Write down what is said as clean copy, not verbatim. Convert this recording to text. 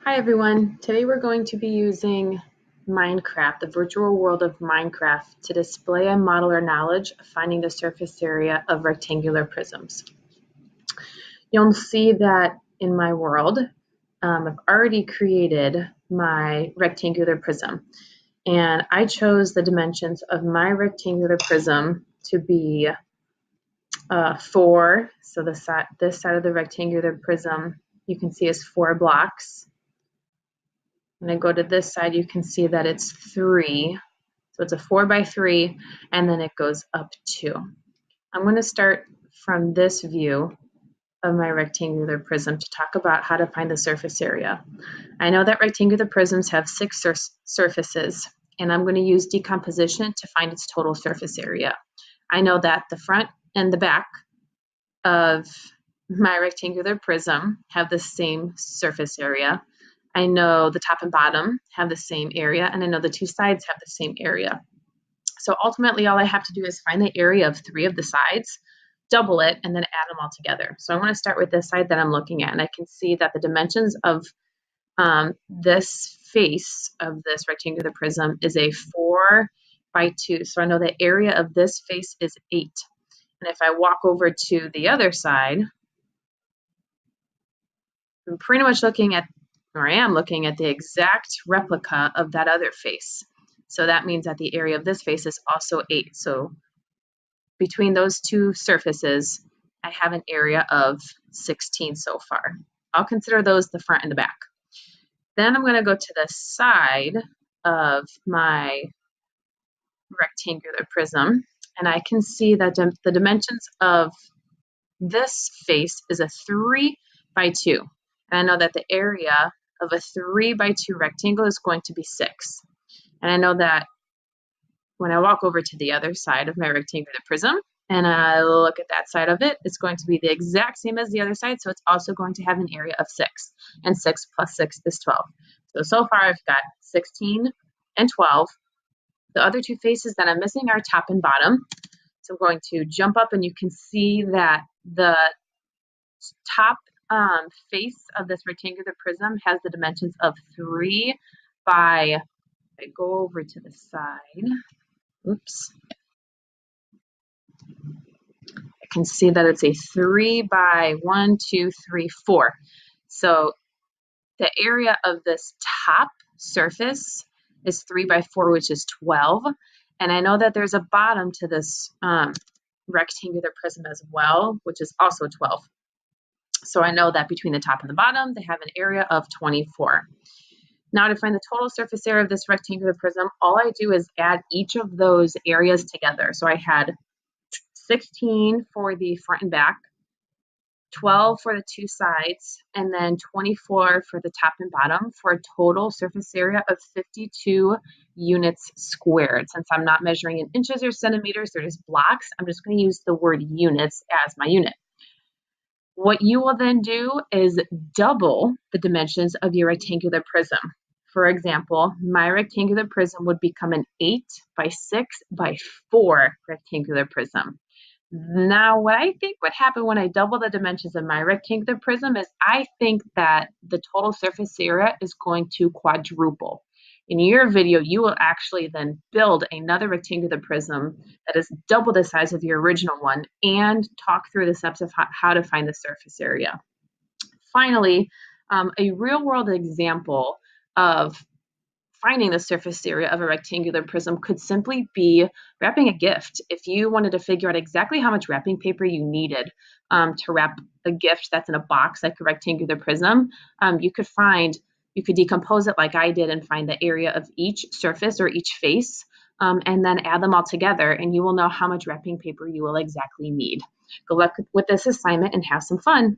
Hi everyone, today we're going to be using Minecraft, the virtual world of Minecraft, to display and model our knowledge of finding the surface area of rectangular prisms. You'll see that in my world, I've already created my rectangular prism, and I chose the dimensions of my rectangular prism to be 4, so this side of the rectangular prism you can see is 4 blocks. When I go to this side, you can see that it's 3. So it's a 4 by 3, and then it goes up 2. I'm going to start from this view of my rectangular prism to talk about how to find the surface area. I know that rectangular prisms have 6 surfaces, and I'm going to use decomposition to find its total surface area. I know that the front and the back of my rectangular prism have the same surface area. I know the top and bottom have the same area, and I know the 2 sides have the same area. So ultimately, all I have to do is find the area of 3 of the sides, double it, and then add them all together. So I want to start with this side that I'm looking at, and I can see that the dimensions of this face of this rectangular prism is a 4 by 2. So I know the area of this face is 8. And if I walk over to the other side, I'm pretty much looking at, or I am looking at, the exact replica of that other face. So that means that the area of this face is also 8. So between those 2 surfaces, I have an area of 16 so far. I'll consider those the front and the back. Then I'm going to go to the side of my rectangular prism, and I can see that the dimensions of this face is a 3 by 2. And I know that the area of a 3 by 2 rectangle is going to be 6. And I know that when I walk over to the other side of my rectangular prism and I look at that side of it, it's going to be the exact same as the other side. So it's also going to have an area of 6. And 6 plus 6 is 12. So far I've got 16 and 12. The other 2 faces that I'm missing are top and bottom. So I'm going to jump up, and you can see that the top face of this rectangular prism has the dimensions of 3 by, I go over to the side, oops, I can see that it's a 3 by 1, 2, 3, 4. So the area of this top surface is 3 by 4, which is 12. And I know that there's a bottom to this rectangular prism as well, which is also 12. So I know that between the top and the bottom, they have an area of 24. Now to find the total surface area of this rectangular prism, all I do is add each of those areas together. So I had 16 for the front and back, 12 for the 2 sides, and then 24 for the top and bottom, for a total surface area of 52 units squared. Since I'm not measuring in inches or centimeters, they're just blocks, I'm just going to use the word units as my unit. What you will then do is double the dimensions of your rectangular prism. For example, my rectangular prism would become an 8 by 6 by 4 rectangular prism. Now, what I think would happen when I double the dimensions of my rectangular prism is I think that the total surface area is going to quadruple. In your video, you will actually then build another rectangular prism that is double the size of your original one and talk through the steps of how to find the surface area. Finally, a real-world example of finding the surface area of a rectangular prism could simply be wrapping a gift. If you wanted to figure out exactly how much wrapping paper you needed to wrap a gift that's in a box like a rectangular prism, you could decompose it like I did and find the area of each surface or each face, and then add them all together, and you will know how much wrapping paper you will exactly need. Good luck with this assignment and have some fun.